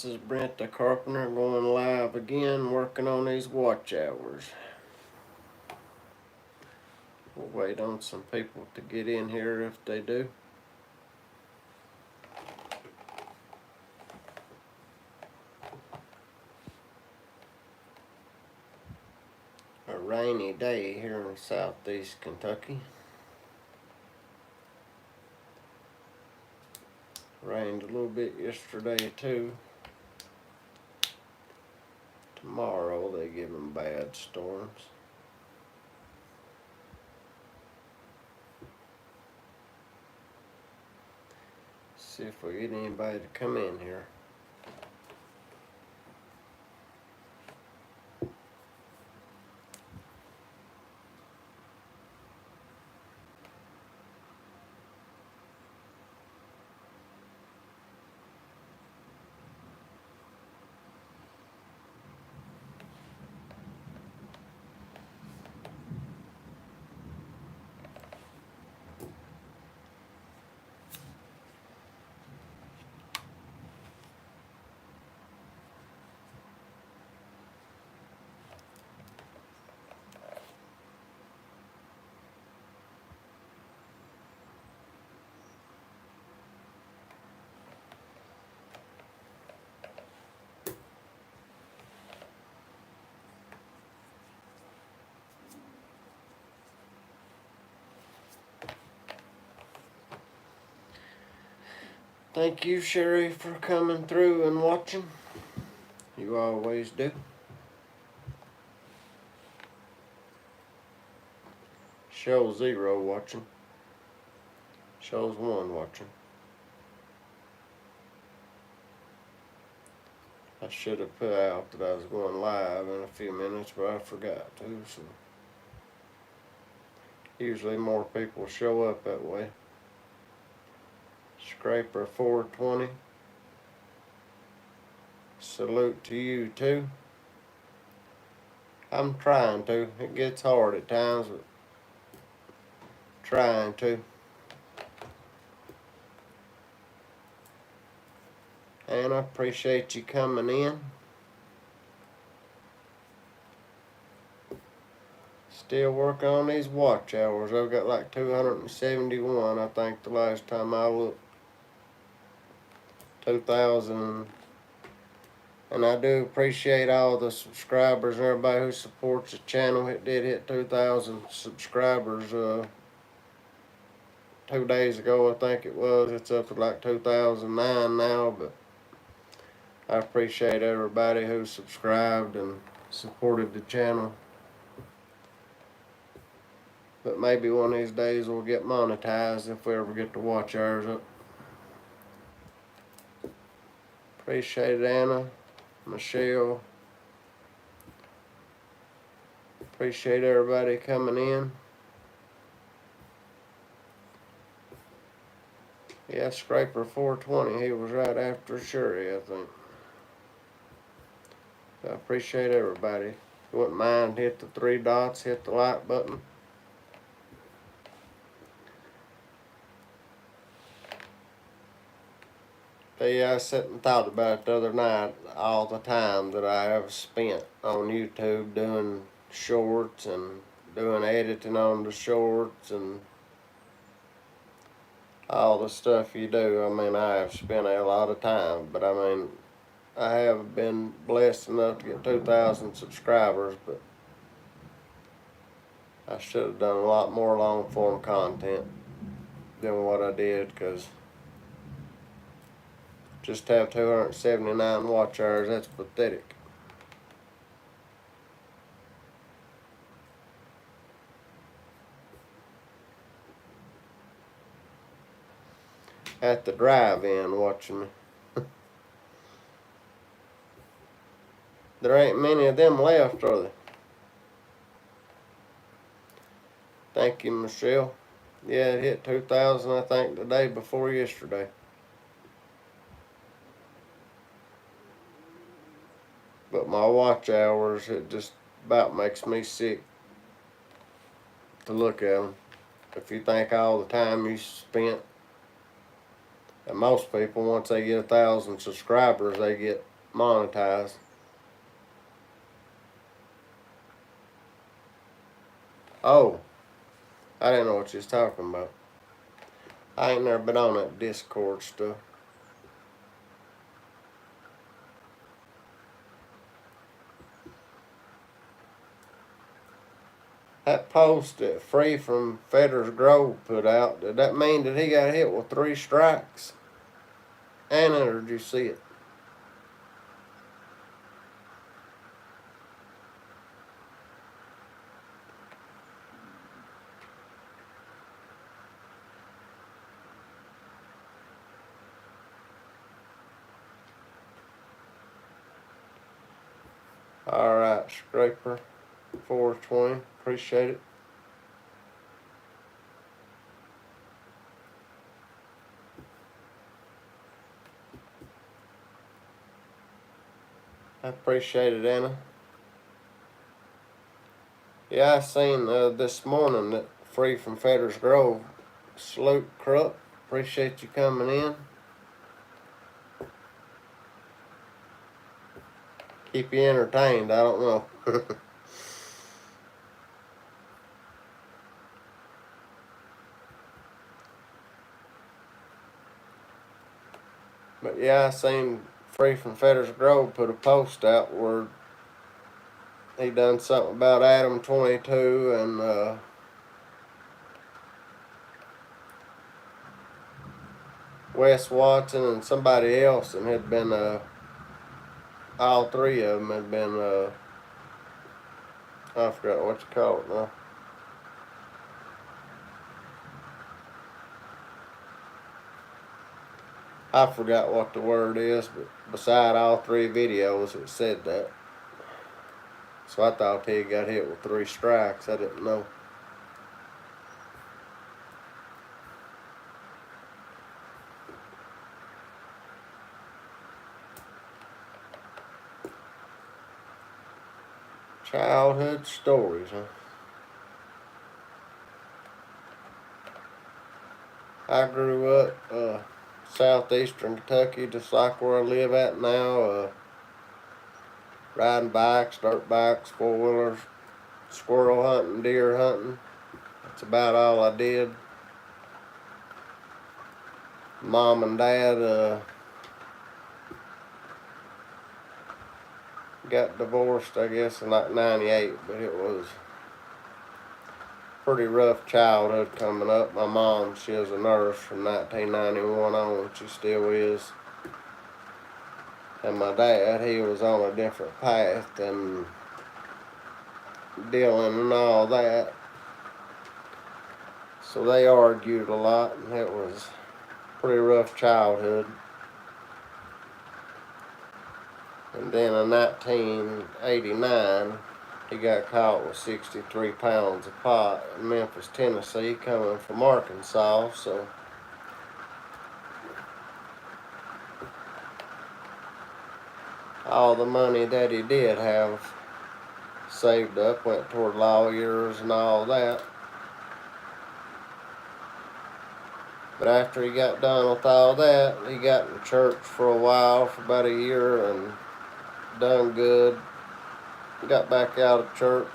This is Brent the Carpenter going live again, working on these watch hours. We'll wait on some people to get in here if they do. A rainy day here in southeast Kentucky. Rained a little bit yesterday too. Tomorrow they give them bad storms. See if we get anybody to come in here. Thank you, Sherry, for coming through and watching. You always do. Shows 0 watching. Shows 1 watching. I should have put out that I was going live in a few minutes, but I forgot to. So usually more people show up that way. Scraper 420. Salute to you too. I'm trying to. It gets hard at times, but trying to. And I appreciate you coming in. Still working on these watch hours. I've got like 271, I think, the last time I looked. 2,000. And I do appreciate all the subscribers and everybody who supports the channel. It did hit 2,000 subscribers 2 days ago, I think it was. It's up to like 2,009 now, but I appreciate everybody who subscribed and supported the channel. But maybe one of these days we'll get monetized if we ever get the watch hours up. Appreciate it, Anna, Michelle. Appreciate everybody coming in. Yeah, Scraper 420, he was right after Shuri, I think. So I appreciate everybody. If you wouldn't mind, hit the 3 dots, hit the like button. But yeah, I sat and thought about it the other night, all the time that I have spent on YouTube doing shorts and doing editing on the shorts and all the stuff you do. I mean, I have spent a lot of time, but I mean, I have been blessed enough to get 2,000 subscribers, but I should have done a lot more long form content than what I did, because just to have 279 watch hours, that's pathetic. At the drive-in watching me. There ain't many of them left, are there? Thank you, Michelle. Yeah, it hit 2,000, I think, the day before yesterday. But my watch hours, it just about makes me sick to look at them. If you think all the time you spent, and most people, once they get 1,000 subscribers, they get monetized. Oh, I didn't know what you was talking about. I ain't never been on that Discord stuff. That post that Free from Fedder's Grove put out, did that mean that he got hit with 3 strikes? Anna, or did you see it? Alright, Scraper 420. Appreciate it. I appreciate it, Anna. Yeah, I seen this morning that Free from Fedder's Grove. Salute, Krupp. Appreciate you coming in. Keep you entertained, I don't know. But yeah, I seen Free from Fedder's Grove put a post out where he done something about Adam 22 and Wes Watson and somebody else, and had been all 3 of them had been I forgot what you call it now. I forgot what the word is, but beside all 3 videos it said that. So I thought he got hit with 3 strikes. I didn't know. Childhood stories, huh? I grew up southeastern Kentucky, just like where I live at now. Riding bikes, dirt bikes, 4-wheelers, squirrel hunting, deer hunting. That's about all I did. Mom and Dad got divorced, I guess, in like 98, but it was pretty rough childhood coming up. My mom, she was a nurse from 1991 on, she still is. And my dad, he was on a different path and dealing and all that. So they argued a lot, and it was a pretty rough childhood. And then in 1989, he got caught with 63 pounds of pot in Memphis, Tennessee, coming from Arkansas. So all the money that he did have saved up went toward lawyers and all that. But after he got done with all that, he got in church for a while, for about a year, and done good. Got back out of church.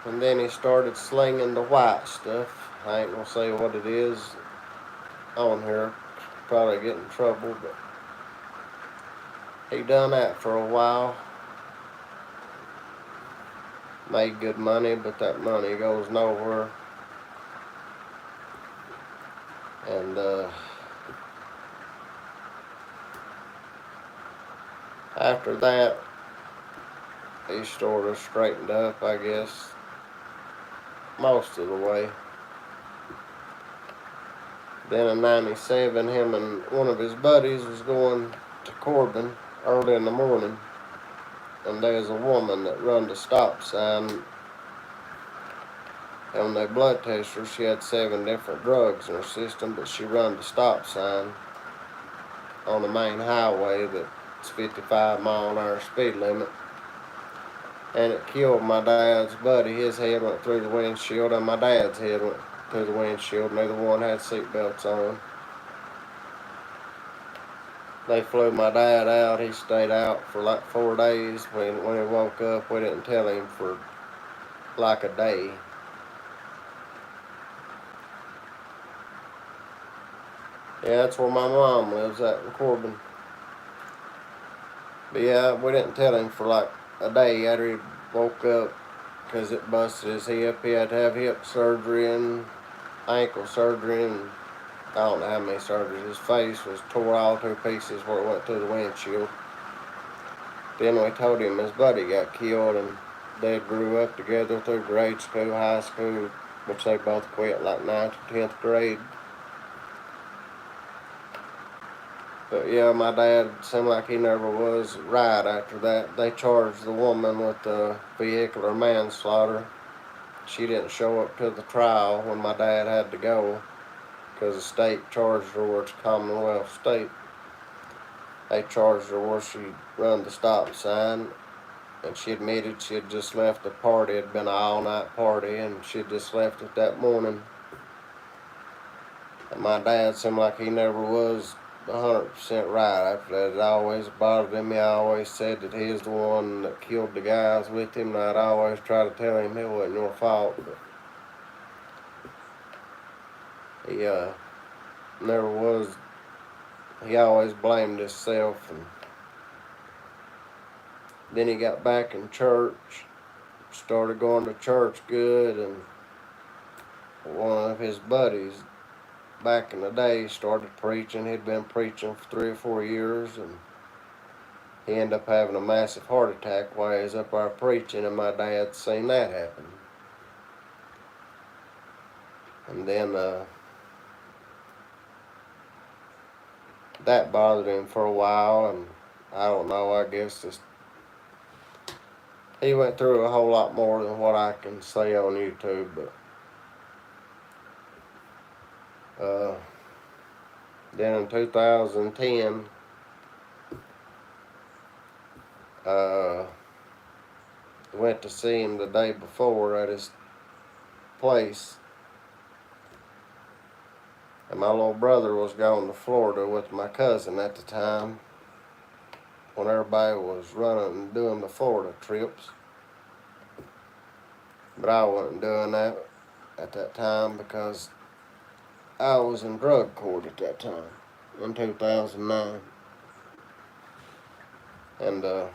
And then he started slinging the white stuff. I ain't gonna say what it is on here. Probably get in trouble, but he done that for a while. Made good money, but that money goes nowhere. And after that, he sort of straightened up, I guess, most of the way. Then in 97, him and one of his buddies was going to Corbin early in the morning, and there's a woman that run the stop sign. On their blood tester, she had 7 different drugs in her system, but she run the stop sign on the main highway that's 55 mile an hour speed limit. And it killed my dad's buddy. His head went through the windshield, and my dad's head went through the windshield. Neither one had seatbelts on. They flew my dad out. He stayed out for like 4 days. When he woke up, we didn't tell him for like a day. Yeah, that's where my mom lives at in Corbin. But yeah, we didn't tell him for like a day after he woke up because it busted his hip. He had to have hip surgery and ankle surgery and I don't know how many surgeries. His face was tore all to pieces where it went through the windshield. Then we told him his buddy got killed and they grew up together through grade school, high school, which they both quit like 9th or 10th grade. But yeah, my dad seemed like he never was right after that. They charged the woman with vehicular manslaughter. She didn't show up to the trial when my dad had to go because the state charged her where it's Commonwealth state. They charged her where she run the stop sign, and she admitted she had just left the party. It had been an all-night party, and she had just left it that morning. And my dad seemed like he never was 100% right after that. It always bothered him. He always said that he was the one that killed the guys with him, and I'd always try to tell him it wasn't your fault, but he never was. He always blamed himself, and then he got back in church, started going to church good, and one of his buddies back in the day started preaching. He'd been preaching for 3 or 4 years, and he ended up having a massive heart attack while he was up there preaching, and my dad seen that happen. And then that bothered him for a while, and I don't know, I guess he went through a whole lot more than what I can say on YouTube, but then in 2010, went to see him the day before at his place, and my little brother was going to Florida with my cousin at the time when everybody was running and doing the Florida trips, but I wasn't doing that at that time because I was in drug court at that time in 2009, and the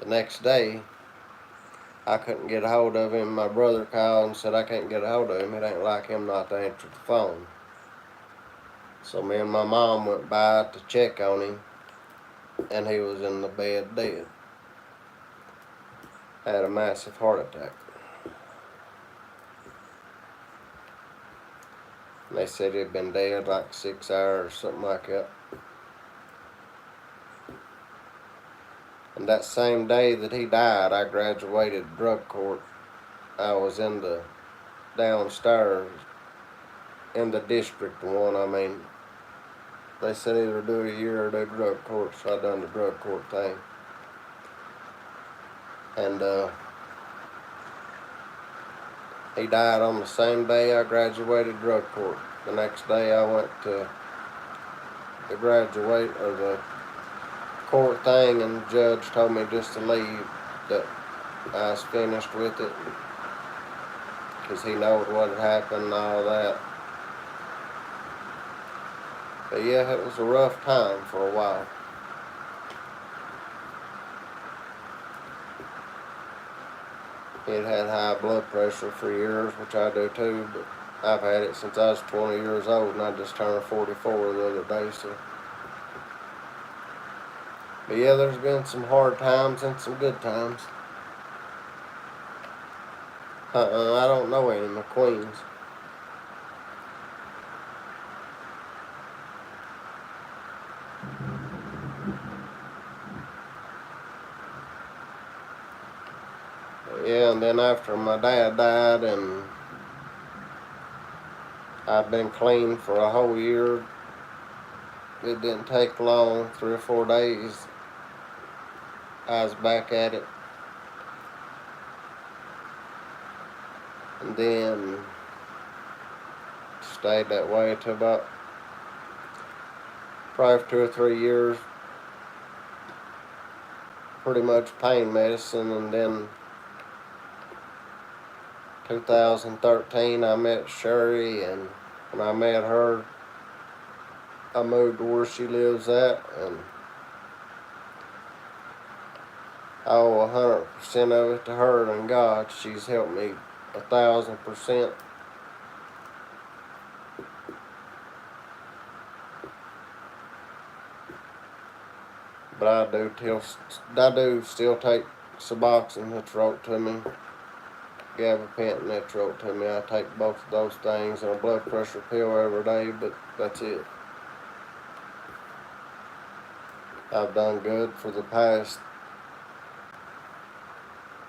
next day I couldn't get a hold of him. My brother called and said I can't get a hold of him. It ain't like him not to answer the phone. So me and my mom went by to check on him, and he was in the bed dead. Had a massive heart attack. And they said he'd been dead like 6 hours, something like that. And that same day that he died, I graduated drug court. I was in the downstairs in the district one. I mean, they said either do a year or do drug court, so I done the drug court thing. And he died on the same day I graduated drug court. The next day I went to the court thing, and the judge told me just to leave, that I was finished with it, because he knowed what had happened and all that. But yeah, it was a rough time for a while. He'd had high blood pressure for years, which I do too, but I've had it since I was 20 years old, and I just turned 44 the other day, so. But yeah, there's been some hard times and some good times. I don't know any McQueens. Yeah, and then after my dad died, and I've been clean for a whole year. It didn't take long, 3 or 4 days. I was back at it. And then stayed that way till about probably for 2 or 3 years, pretty much pain medicine, and then 2013 I met Sherry, and when I met her, I moved to where she lives at, and I owe 100% of it to her and God. She's helped me 1,000%. But I do still take Suboxone that's wrote to me, gabapentin that's wrote to me. I take both of those things and a blood pressure pill every day, but that's it. I've done good for the past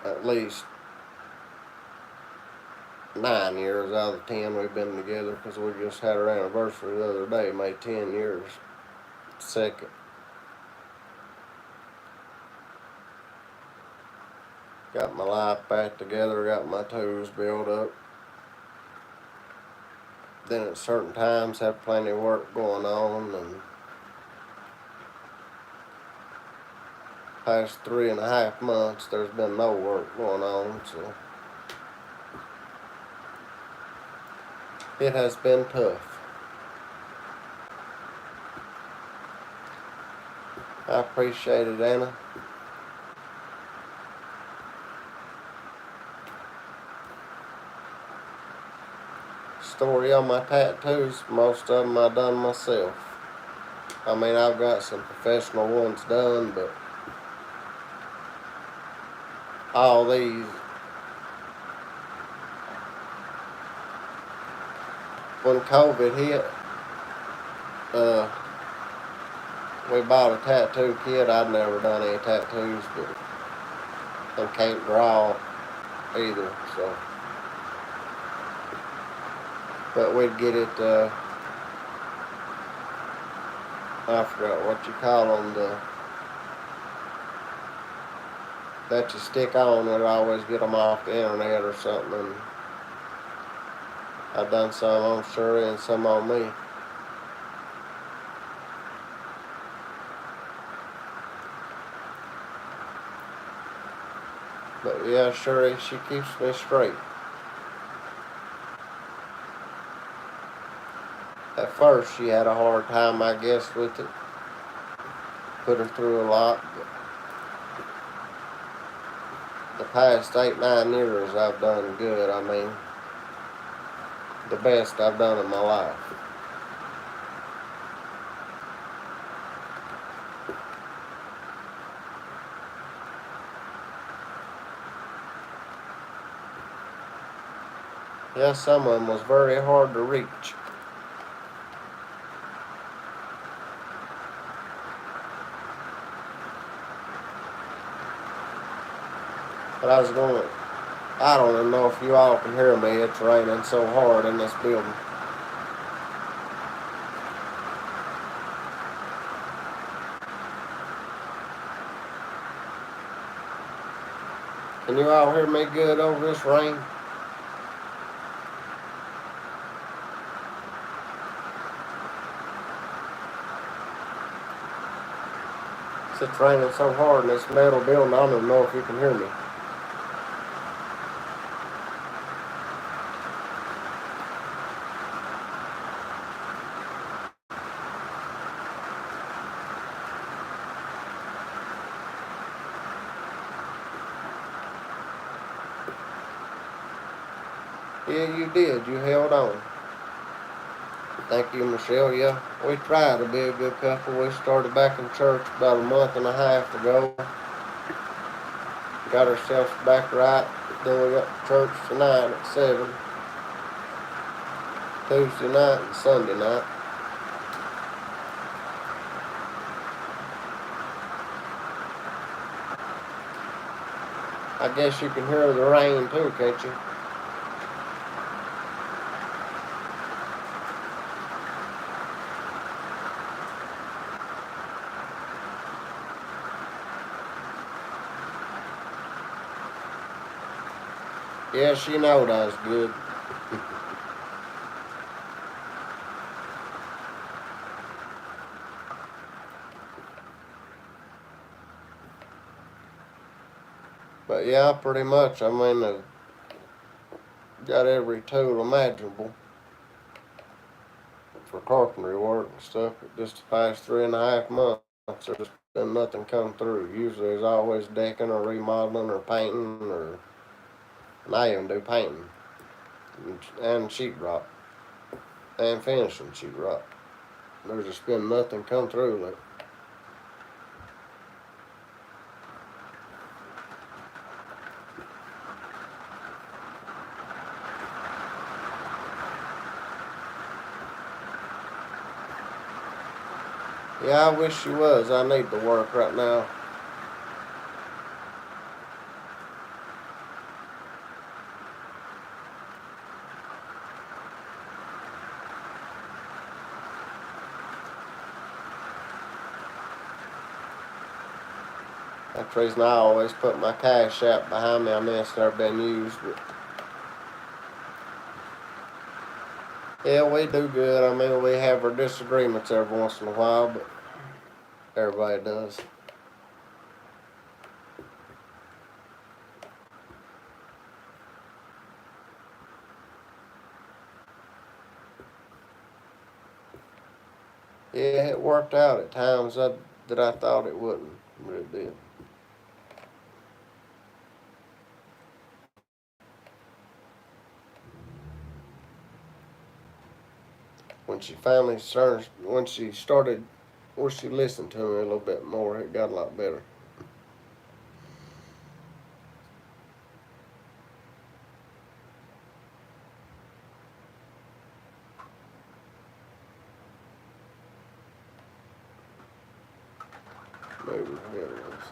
at least 9 years out of the 10 we've been together, because we just had our anniversary the other day, made 10 years. Second. Got my life back together, got my toes built up. Then at certain times have plenty of work going on, and past 3.5 months there's been no work going on, so it has been tough. I appreciate it, Anna. Story on my tattoos, most of them I done myself. I mean, I've got some professional ones done, but all these, when COVID hit, we bought a tattoo kit. I'd never done any tattoos, but I can't draw either, so. But we'd get it, I forgot what you call them, that you stick on. We'd always get them off the internet or something, and I've done some on Shuri and some on me. But yeah, Shuri, she keeps me straight. At first, she had a hard time, I guess, with it. Put her through a lot. But the past 8-9 years, I've done good. I mean, the best I've done in my life. Yeah, some of them was very hard to reach. But I don't even know if you all can hear me. It's raining so hard in this building. Can you all hear me good over this rain? It's raining so hard in this metal building, I don't even know if you can hear me. Yeah, you did. You held on. Thank you, Michelle. Yeah, we tried to be a good couple. We started back in church about a month and a half ago. Got ourselves back right. Then we got to church tonight at 7. Tuesday night and Sunday night. I guess you can hear the rain too, can't you? Yeah, she knowed I was good. But yeah, pretty much. I mean, I've got every tool imaginable for carpentry work and stuff. But just the past 3.5 months, there's just been nothing come through. Usually there's always decking or remodeling or painting or, and I even do painting and sheetrock and finishing sheetrock. There's just been nothing come through. Like, yeah, I wish she was. I need the work right now. That's the reason I always put my cash app behind me. I mean, it's never been used, but yeah, we do good. I mean, we have our disagreements every once in a while, but everybody does. Yeah, it worked out at times that I thought it wouldn't, but it did. When she started, or she listened to me a little bit more, it got a lot better. Maybe here it is.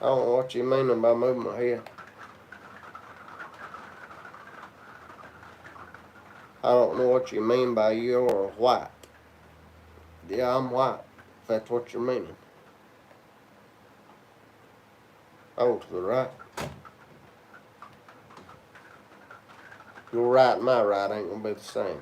I don't know what you mean by moving my head. I don't know what you mean by you're white. Yeah, I'm white, if that's what you're meaning. Oh, to the right. Your right and my right ain't gonna be the same.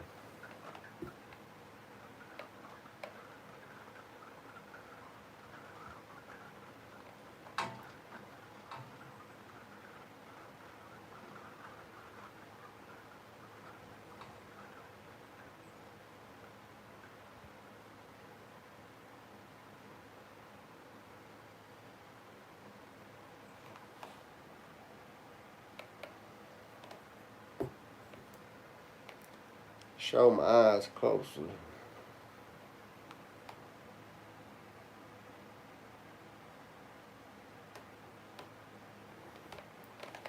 Show my eyes closely.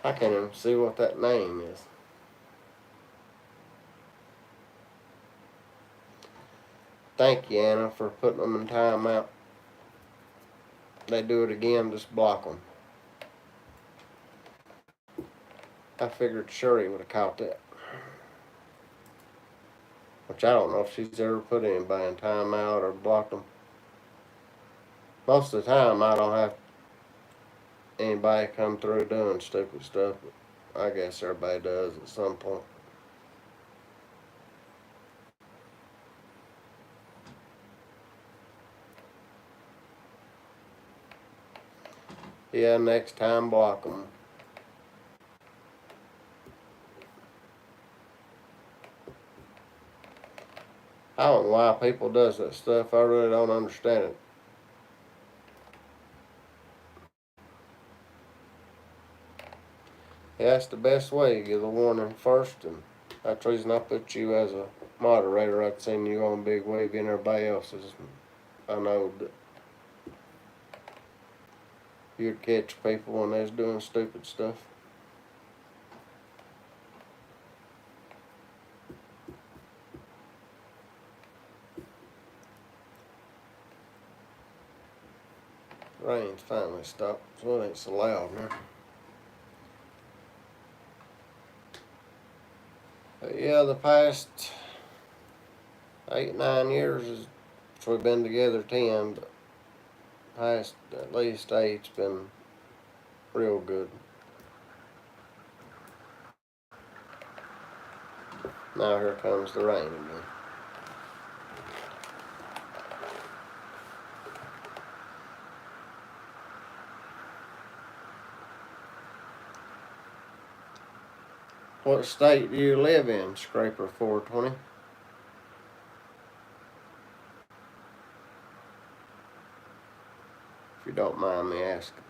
I can't even see what that name is. Thank you, Anna, for putting them in timeout. They do it again, just block them. I figured Shuri would have caught that. Which I don't know if she's ever put anybody in timeout or blocked them. Most of the time, I don't have anybody come through doing stupid stuff, but I guess everybody does at some point. Yeah, next time block them. I don't know why people does that stuff. I really don't understand it. Yeah, that's the best way. You give the warning first, and that's the reason I put you as a moderator. I'd seen you on Big Wave and everybody else's. I know that you'd catch people when they's doing stupid stuff. Rain's finally stopped, so it ain't so loud now. But yeah, the past 8, 9 years is we've been together 10, but past at least 8's been real good. Now here comes the rain again. What state do you live in, Scraper 420? If you don't mind me asking.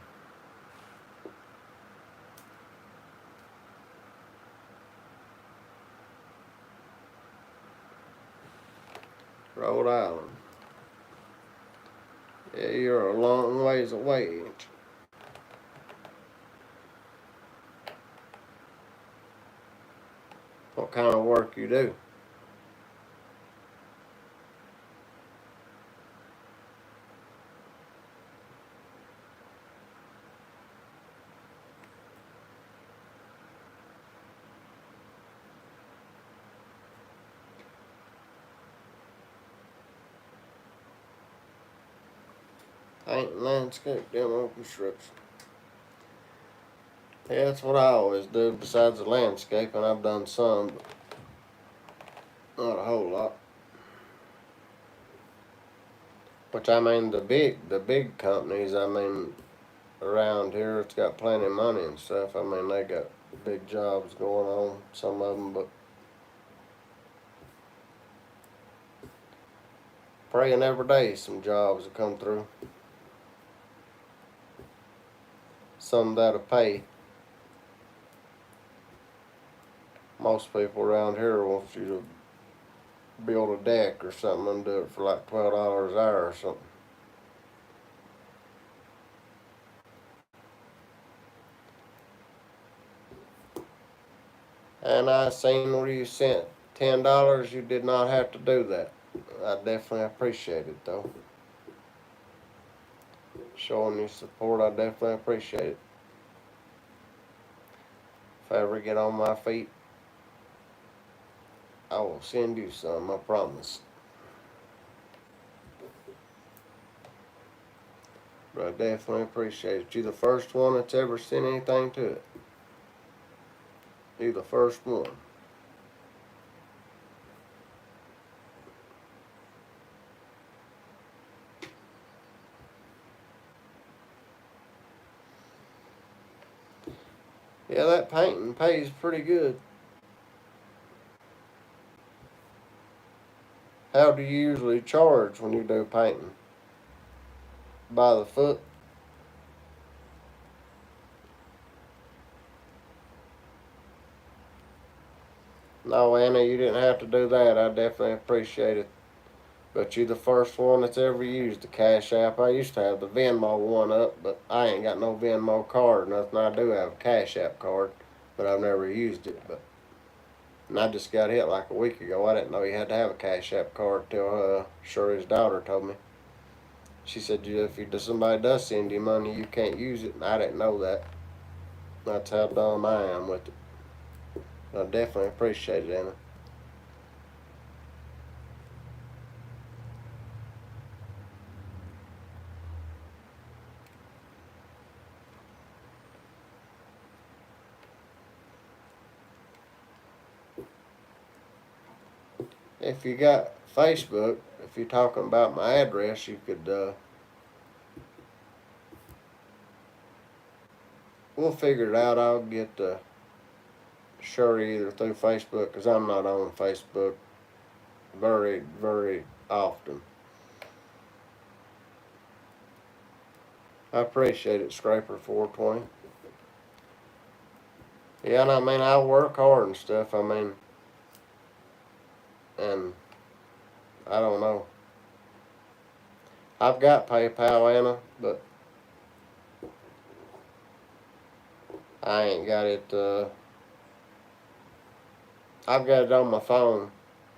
Rhode Island. Yeah, you're a long ways away, ain't you? What kind of work you do? Paint and landscape, demo, construction. Yeah, that's what I always do besides the landscaping. I've done some, but not a whole lot. Which I mean, the big companies, I mean, around here, it's got plenty of money and stuff. I mean, they got big jobs going on, some of them, but praying every day some jobs will come through. Some that'll pay. Most people around here want you to build a deck or something and do it for like $12 an hour or something. And I seen where you sent $10. You did not have to do that. I definitely appreciate it though. Showing you support, I definitely appreciate it. If I ever get on my feet, I will send you some, I promise. But I definitely appreciate it. You're the first one that's ever sent anything to it. You're the first one. Yeah, that painting pays pretty good. How do you usually charge when you do painting? By the foot? No, Anna, you didn't have to do that. I definitely appreciate it. But you're the first one that's ever used the Cash App. I used to have the Venmo one up, but I ain't got no Venmo card. Nothing. I do have a Cash App card, but I've never used it. And I just got hit like a week ago. I didn't know you had to have a Cash App card till Shirley's daughter told me. She said if somebody does send you money, you can't use it. And I didn't know that. That's how dumb I am with it. I definitely appreciate it, Anna. If you got Facebook, if you're talking about my address, you could, we'll figure it out. I'll get Shirley either through Facebook, because I'm not on Facebook very, very often. I appreciate it, Scraper 420. Yeah, and I mean, I work hard and stuff. I mean, and I don't know. I've got PayPal, Anna, but I ain't got it. I've got it on my phone.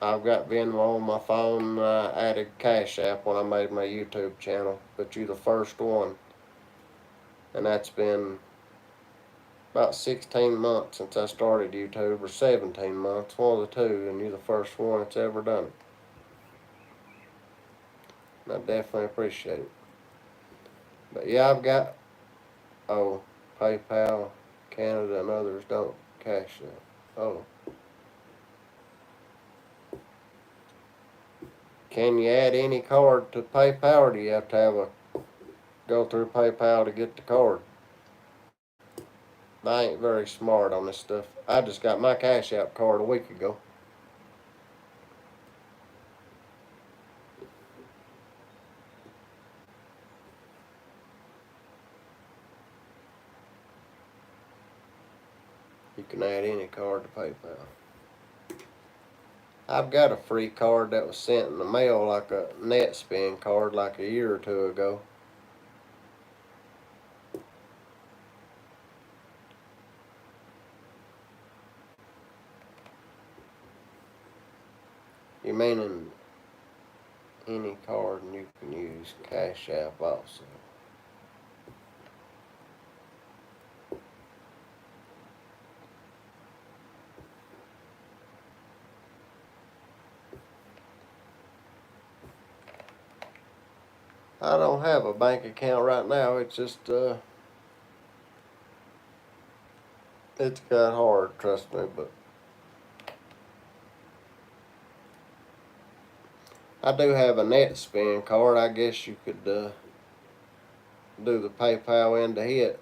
I've got Venmo on my phone. I added Cash App when I made my YouTube channel, but you're the first one. And that's been about 16 months since I started YouTube, or 17 months, one of the two, and you're the first one that's ever done it. And I definitely appreciate it. But yeah, I've got, PayPal, Canada, and others don't Cash App. Oh. Can you add any card to PayPal, or do you have to have go through PayPal to get the card? I ain't very smart on this stuff. I just got my Cash App card a week ago. You can add any card to PayPal. I've got a free card that was sent in the mail, like a net spin card, like a year or two ago. You meaning any card, and you can use Cash App also. I don't have a bank account right now. It's just it's got hard, trust me, but I do have a net spin card. I guess you could do the PayPal into it,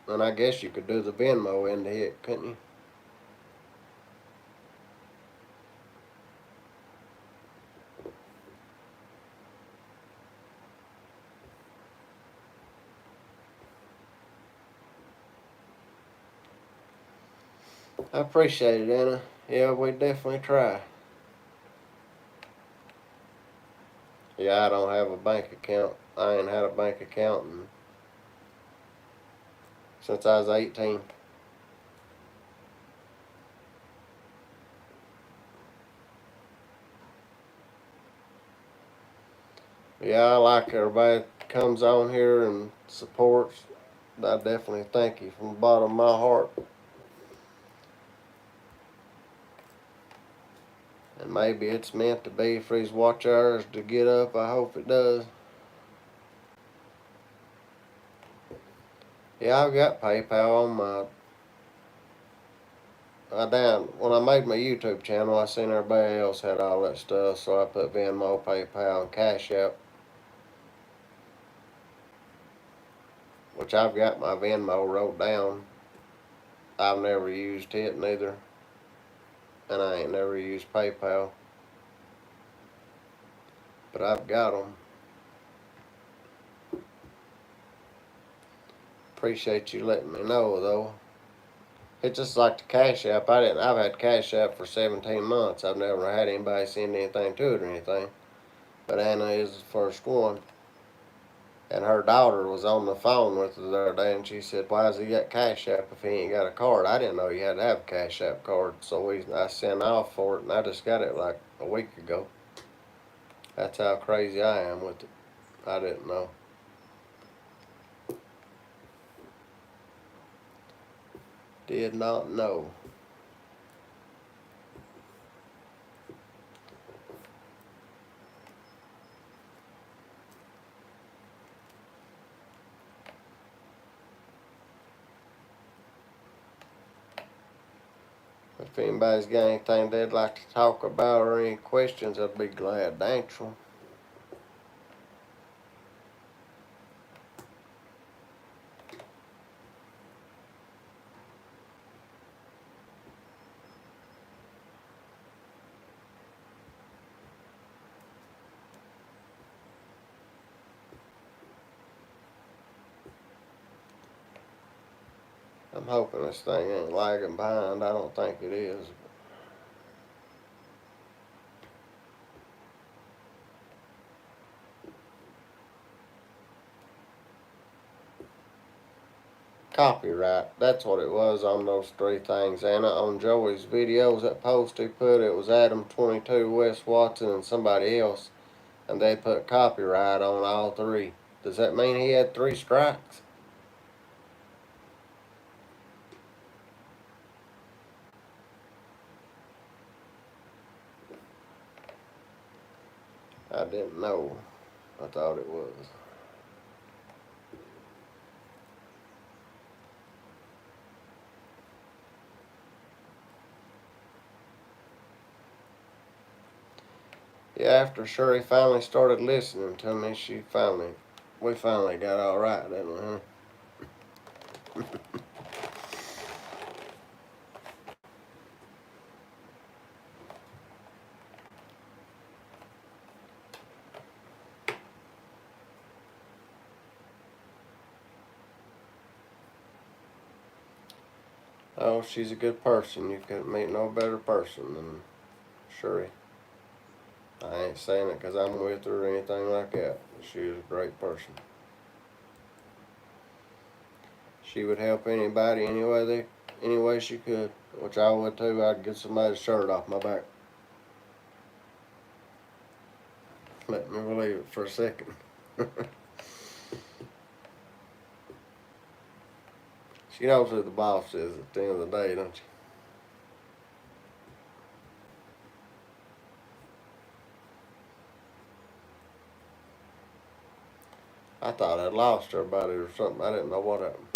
and I guess you could do the Venmo into it, couldn't you? I appreciate it, Anna. Yeah, we definitely try. Yeah, I don't have a bank account. I ain't had a bank account since I was 18. Yeah, I like everybody that comes on here and supports. I definitely thank you from the bottom of my heart. And maybe it's meant to be for these watch hours to get up. I hope it does. Yeah, I've got PayPal on when I made my YouTube channel, I seen everybody else had all that stuff, so I put Venmo, PayPal, and Cash App, which I've got my Venmo wrote down. I've never used it neither, and I ain't never used PayPal, but I've got them. Appreciate you letting me know, though. It's just like the Cash App. I've had Cash App for 17 months. I've never had anybody send anything to it or anything. But Anna is the first one. And her daughter was on the phone with her the other day, and she said, "Why has he got Cash App if he ain't got a card?" I didn't know you had to have a Cash App card, so I sent off for it, and I just got it like a week ago. That's how crazy I am with it. I didn't know. Did not know. If anybody's got anything they'd like to talk about or any questions, I'd be glad to answer them. I'm hoping this thing ain't lagging behind. I don't think it is. Copyright. That's what it was on those three things, Anna. On Joey's videos, that post he put, it was Adam 22, Wes Watson, and somebody else, and they put copyright on all three. Does that mean he had 3 strikes? I didn't know. I thought it was. Yeah, after Shirley finally started listening to me, we finally got all right, didn't we, huh? Oh, she's a good person. You couldn't meet no better person than Shirley. I ain't saying it 'cause I'm with her or anything like that. She is a great person. She would help anybody any way she could, which I would too. I'd get somebody's shirt off my back. Let me believe it for a second. She knows who the boss is at the end of the day, don't you? I thought I'd lost everybody or something. I didn't know what happened.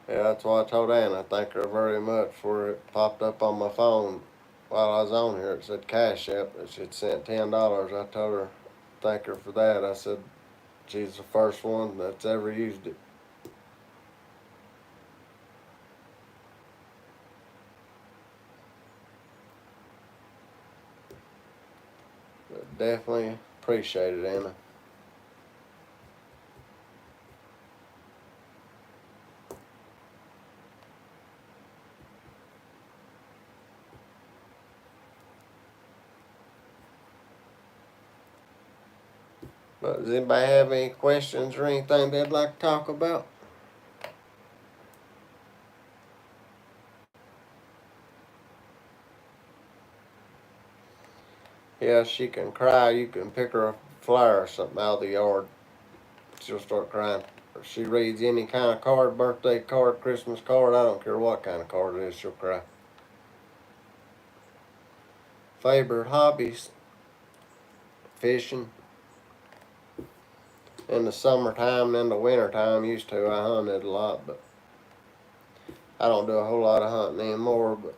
Yeah, that's why I told Ann I thank her very much for it popped up on my phone while I was on here. It said Cash App that she'd sent $10. I told her thank her for that. I said she's the first one that's ever used it. But definitely appreciate it, Anna. But does anybody have any questions or anything they'd like to talk about? Yeah, she can cry. You can pick her a flower or something out of the yard. She'll start crying. If she reads any kind of card, birthday card, Christmas card, I don't care what kind of card it is, she'll cry. Favorite hobbies? Fishing. In the summertime and in the wintertime, used to. I hunted a lot, but I don't do a whole lot of hunting anymore, but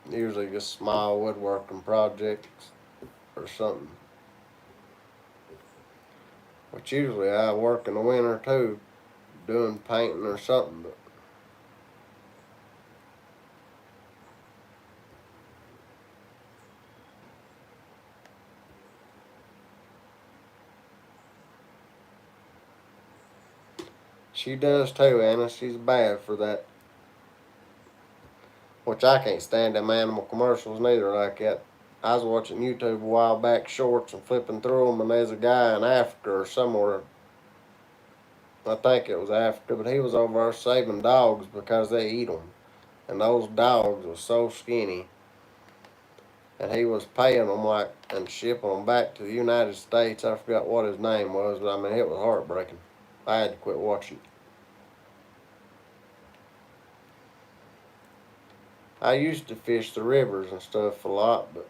usually just small woodworking projects or something. But usually I work in the winter too, doing painting or something, but she does too, Anna. She's bad for that. Which I can't stand them animal commercials neither like that. I was watching YouTube a while back, shorts, and flipping through them, and there's a guy in Africa or somewhere. I think it was Africa, but he was over there saving dogs because they eat them. And those dogs were so skinny. And he was paying them like and shipping them back to the United States. I forgot what his name was, but I mean, it was heartbreaking. I had to quit watching. I used to fish the rivers and stuff a lot, but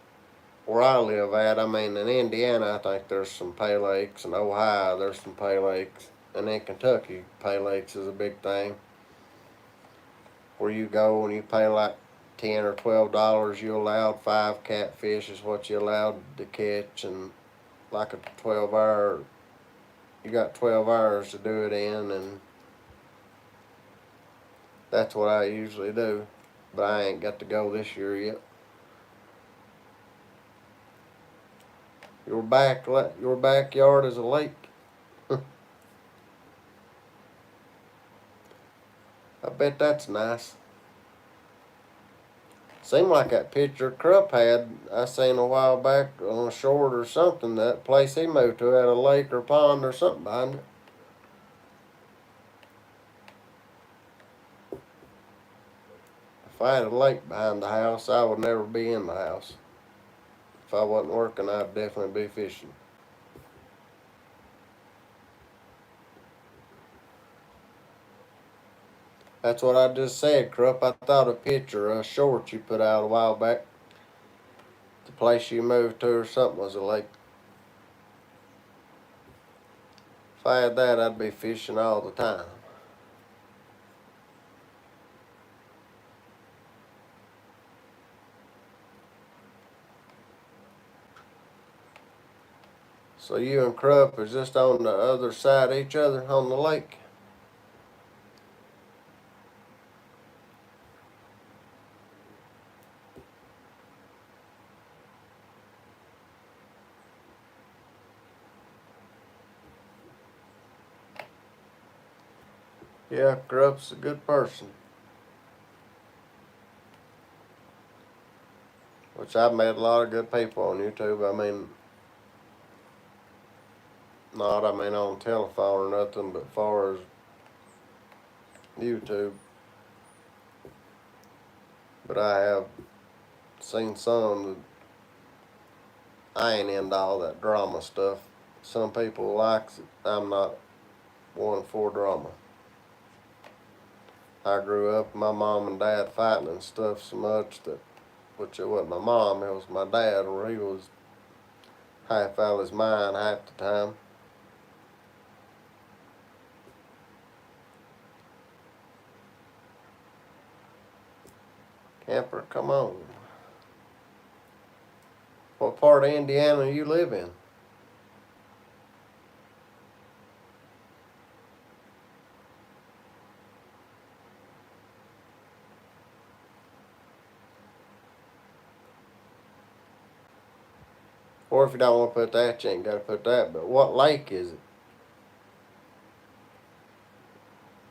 where I live at, I mean, in Indiana, I think there's some pay lakes, and Ohio, there's some pay lakes, and in Kentucky, pay lakes is a big thing. Where you go and you pay like $10 or $12, you're allowed 5 catfish is what you're allowed to catch, and like a 12-hour, you got 12 hours to do it in, and that's what I usually do. But I ain't got to go this year yet. Your backyard is a lake. I bet that's nice. Seemed like that picture Krupp had I seen a while back on a short or something. That place he moved to had a lake or pond or something behind it. If I had a lake behind the house, I would never be in the house. If I wasn't working, I'd definitely be fishing. That's what I just said, Krupp. I thought a picture, a short you put out a while back. The place you moved to or something was a lake. If I had that, I'd be fishing all the time. So you and Krupp is just on the other side of each other on the lake? Yeah, Krupp's a good person. Which I've met a lot of good people on YouTube. I mean, not on telephone or nothing, but far as YouTube. But I have seen some that I ain't into all that drama stuff. Some people likes it. I'm not one for drama. I grew up with my mom and dad fighting and stuff so much that, which it wasn't my mom, it was my dad, where he was half out of his mind half the time. Camper, come on. What part of Indiana you live in? Or if you don't want to put that, you ain't got to put that. But what lake is it?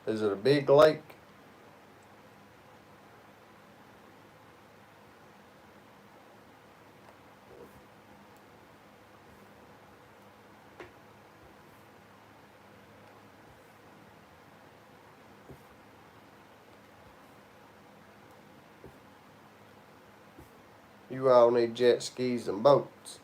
Is it a big lake? You all need jet skis and boats.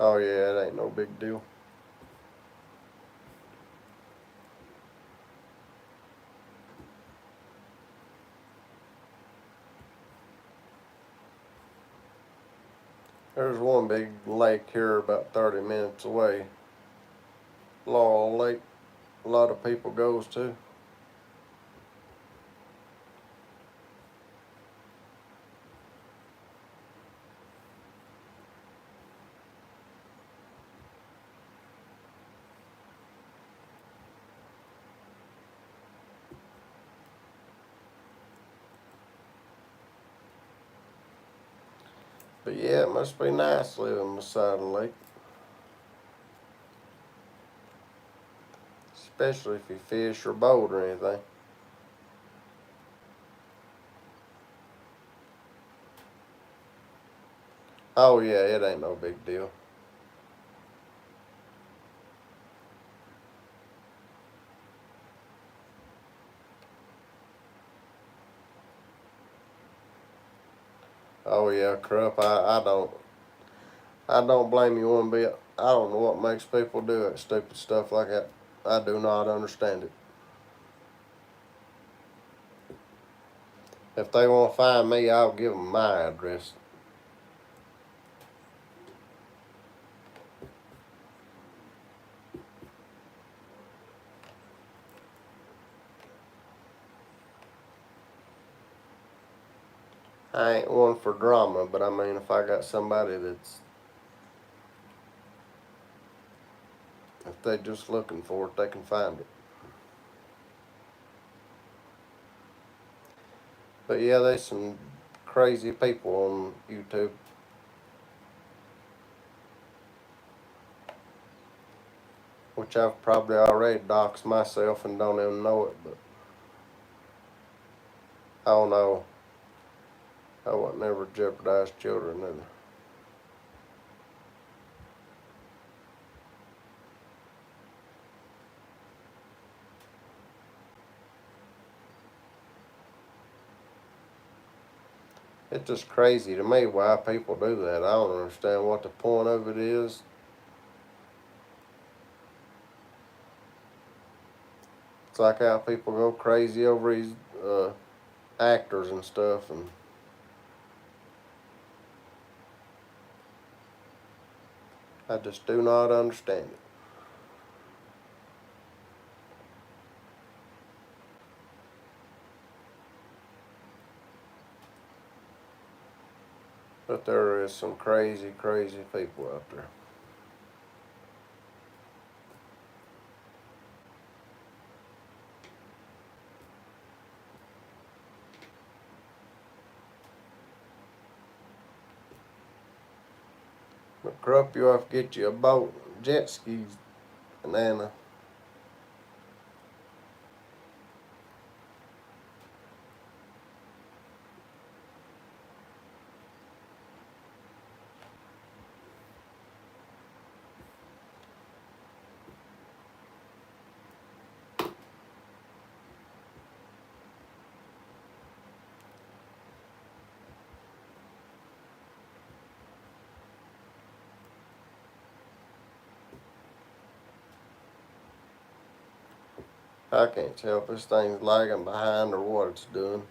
Oh yeah, it ain't no big deal. There's one big lake here about 30 minutes away. Laurel Lake. A lot of people goes to. But yeah, it must be nice living beside a lake. Especially if you fish or boat or anything. Oh yeah, it ain't no big deal. Oh yeah, Krupp, I don't blame you one bit. I don't know what makes people do it, stupid stuff like that. I do not understand it. If they want to find me, I'll give them my address. I ain't one for drama, but I mean, if I got somebody if they just looking for it, they can find it. But yeah, there's some crazy people on YouTube. Which I've probably already doxed myself and don't even know it, but I don't know. I would never jeopardize children either. It's just crazy to me why people do that. I don't understand what the point of it is. It's like how people go crazy over these actors and stuff, and I just do not understand it. But there is some crazy, crazy people out there. But Krupp, you have to get you a boat, jet skis, banana. I can't tell if this thing's lagging behind or what it's doing.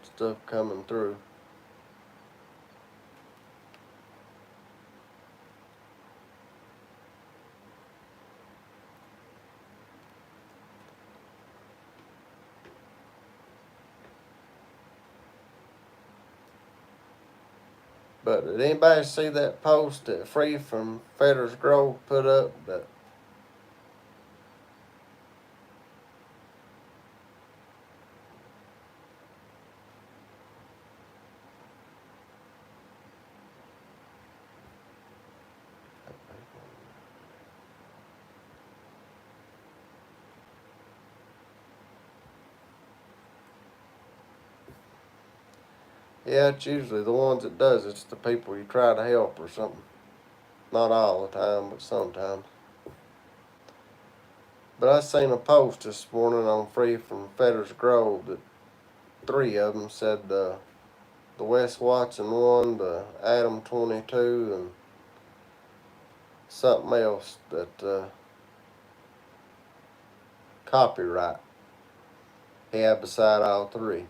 Stuff coming through. But did anybody see that post that Free from Fedder's Grove put up? That yeah, it's usually the ones that does. It's the people you try to help or something. Not all the time, but sometimes. But I seen a post this morning on Free from Fedder's Grove that three of them said the Wes Watson one, the Adam 22, and something else that copyright. He had beside all three.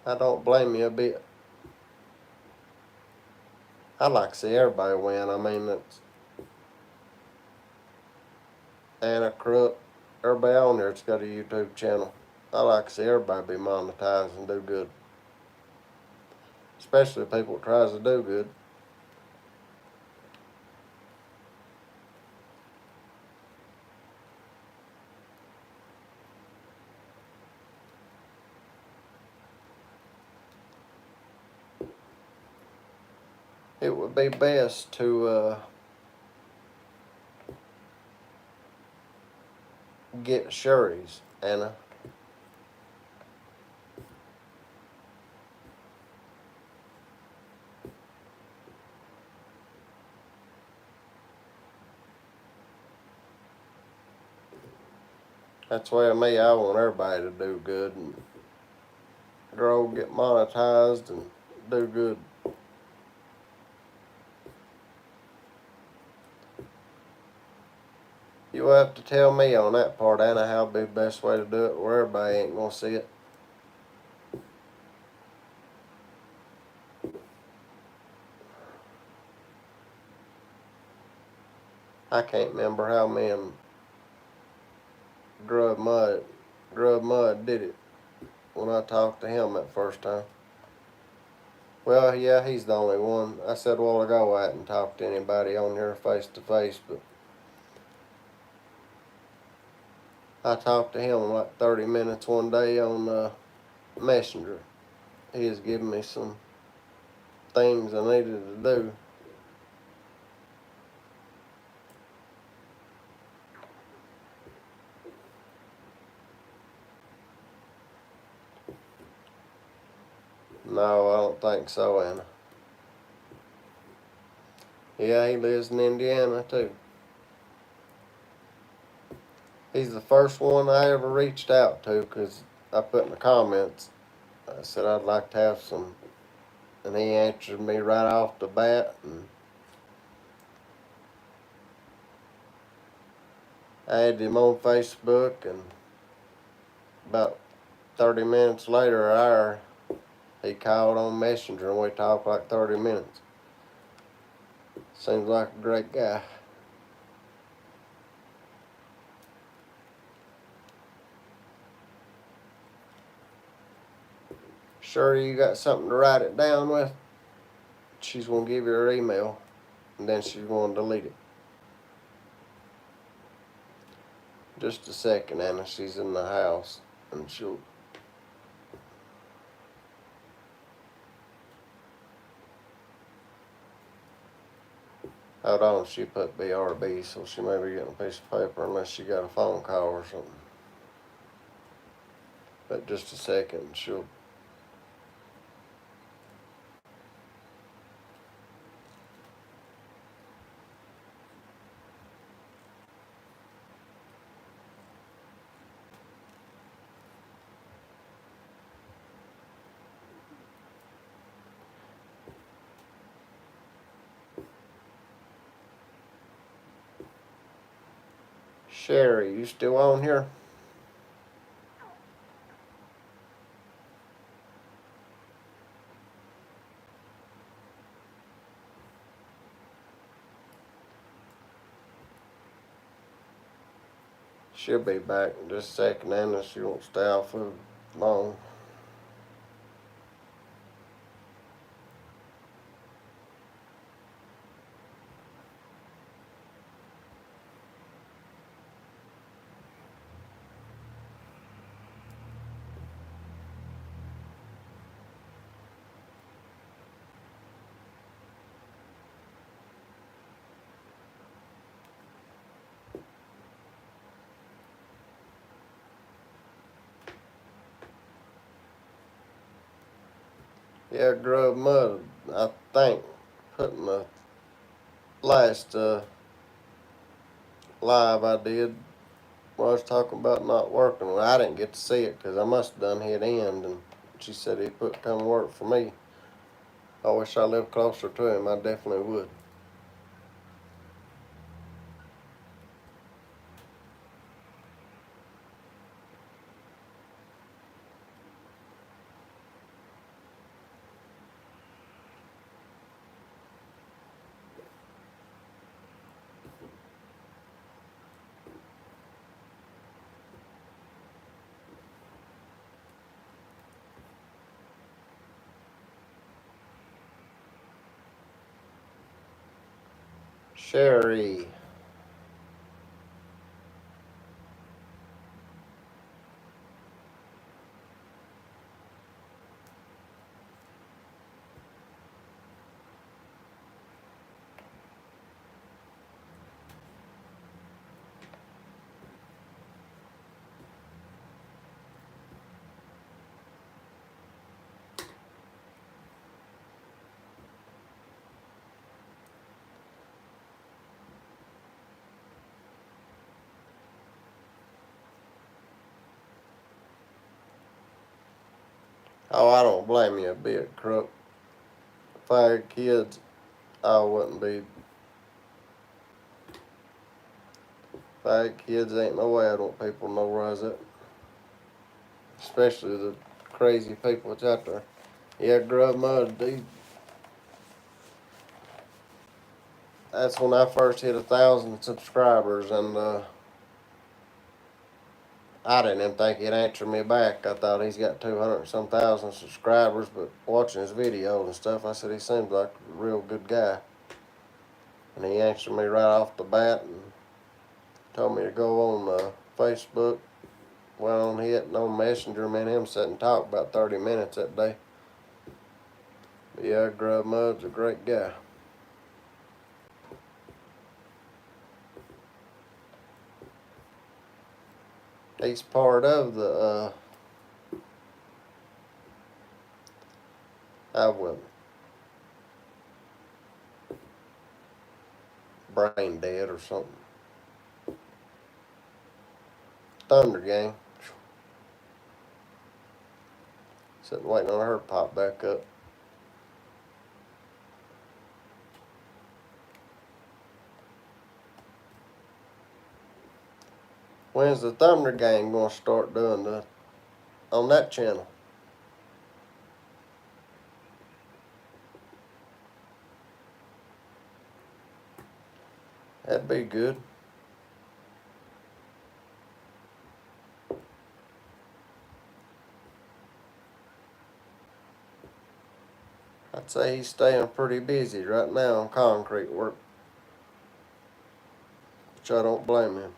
I don't blame you a bit. I'd like to see everybody win. I mean, it's Anna Krupp, everybody on there that's got a YouTube channel. I like to see everybody be monetized and do good. Especially people that tries to do good. It would be best to get sureties, Anna. That's the way of me. I want everybody to do good and grow, get monetized, and do good. You'll have to tell me on that part, Anna, how would be the best way to do it where everybody ain't gonna see it. I can't remember how me and Grub Mud did it when I talked to him that first time. Well, yeah, he's the only one. I said a while ago I hadn't talked to anybody on here face to face, but I talked to him like 30 minutes one day on Messenger. He was giving me some things I needed to do. No, I don't think so, Anna. Yeah, he lives in Indiana too. He's the first one I ever reached out to because I put in the comments, I said I'd like to have some, and he answered me right off the bat, and I added him on Facebook, and about 30 minutes later, or hour, He called on Messenger and we talked like 30 minutes. Seems like a great guy. Sure you got something to write it down with? She's gonna give you her email and then she's gonna delete it. Just a second, Anna. She's in the house and she'll. Hold on, she put BRB, so she may be getting a piece of paper unless she got a phone call or something. But just a second, she'll. Sherry, you still on here? She'll be back in just a second, Anna. She won't stay off for long. Yeah, Grub Mud, I think, putting the last live I did where I was talking about not working. Well, I didn't get to see it because I must have done hit end, and she said he put come work for me. I wish I lived closer to him. I definitely would. Sherry. Oh, I don't blame you a bit, Crook. If I had kids, I wouldn't be. If I had kids, ain't no way I'd want people to know where I was at. Especially the crazy people that's out there. Yeah, Grub Mud, dude. That's when I first hit 1,000 subscribers, and I didn't even think he'd answer me back. I thought he's got 200 and some thousand subscribers, but watching his videos and stuff, I said he seems like a real good guy. And he answered me right off the bat and told me to go on Facebook. Went on hit and on Messenger. Me and him sat and talked about 30 minutes that day. But yeah, Grub Mud's a great guy. He's part of the, brain dead or something. Thunder Gang. Sitting waiting on her to pop back up. When's the Thunder Gang gonna start doing on that channel? That'd be good. I'd say he's staying pretty busy right now on concrete work, which I don't blame him.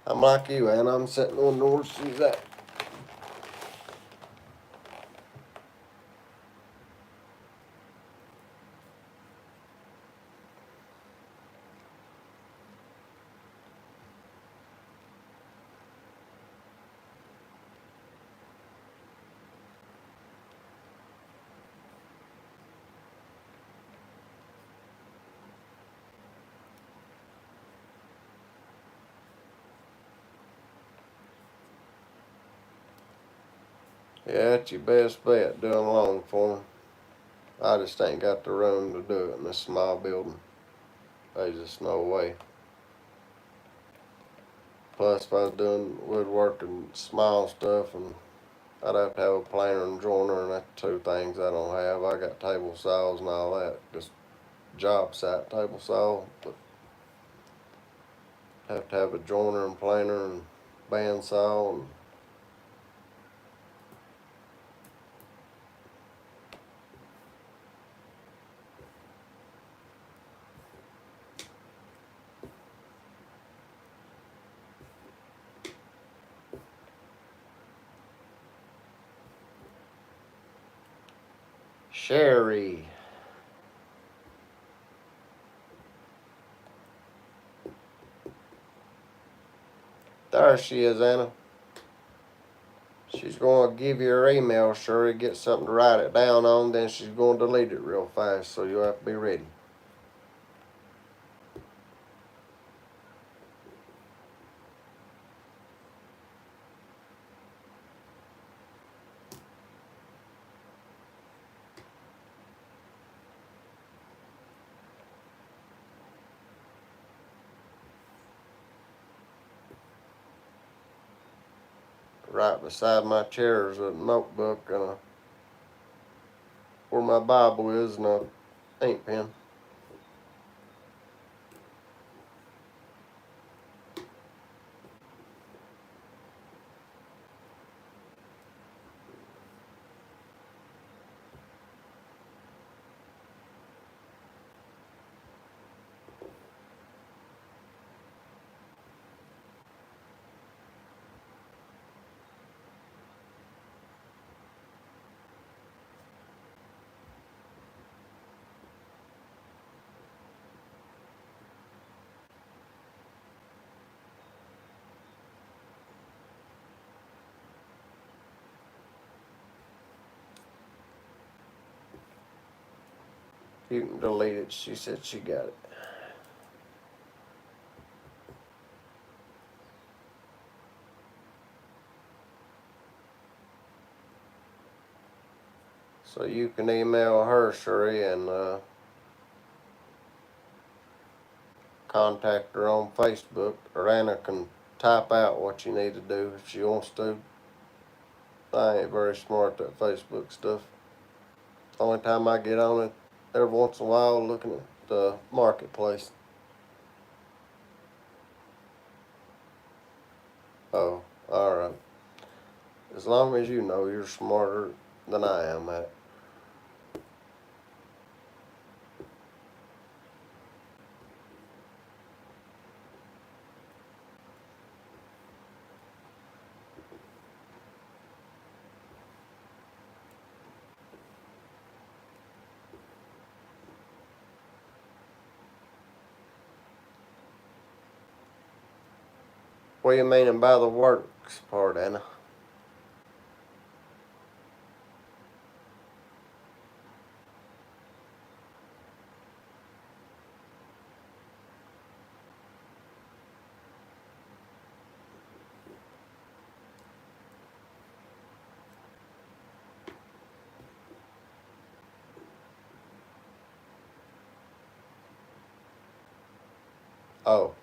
I'm like you, and I'm sitting on where she's at. Yeah, that's your best bet, doing long form. I just ain't got the room to do it in this small building. There's just no way. Plus, if I was doing woodwork and small stuff, and I'd have to have a planer and joiner, and that's two things I don't have. I got table saws and all that, just job site table saw, but have to have a joiner and planer and bandsaw and Sherry. There she is, Anna. She's going to give you her email, Sherry, get something to write it down on, then she's going to delete it real fast, so you'll have to be ready. Right beside my chair is a notebook and where my Bible is and a ink pen. You can delete it. She said she got it. So you can email her, Sherry, and contact her on Facebook, or Anna can type out what you need to do if she wants to. I ain't very smart at that Facebook stuff. Only time I get on it every once in a while looking at the marketplace. Oh, alright. As long as you know you're smarter than I am at it. What do you mean by the works part, Anna? Oh.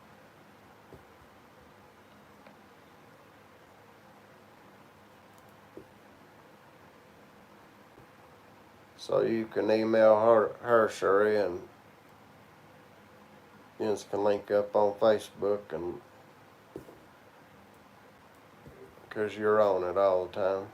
So you can email her Sherry, and you can link up on Facebook, and because you're on it all the time.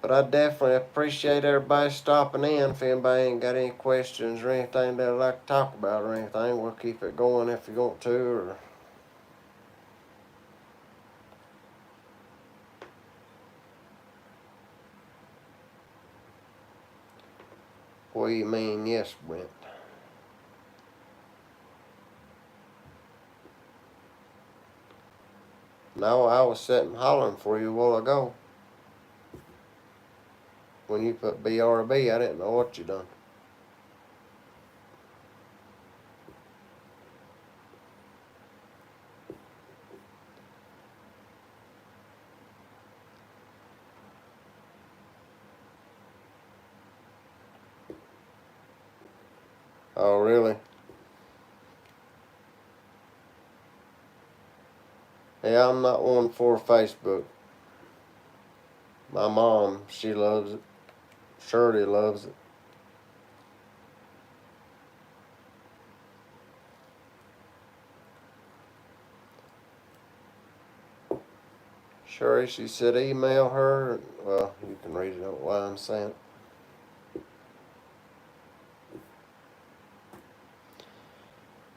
But I definitely appreciate everybody stopping in. If anybody ain't got any questions or anything they'd like to talk about or anything, we'll keep it going if you want to. Or what do you mean, yes, Brent? No, I was sitting hollering for you a while ago. When you put BRB, I didn't know what you done. Oh, really? Yeah, I'm not one for Facebook. My mom, she loves it. Shirley loves it. Shirley, she said email her. Well, you can read it out while I'm saying it.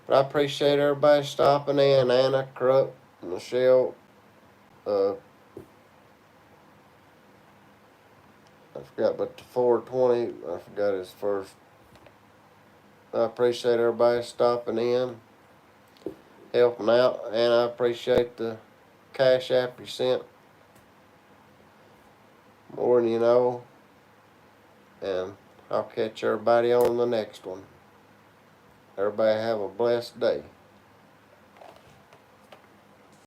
But I appreciate everybody stopping in. Anna, Krupp, Michelle, I forgot, but the 420, I forgot his first. I appreciate everybody stopping in, helping out, and I appreciate the cash app you sent more than you know. And I'll catch everybody on the next one. Everybody have a blessed day.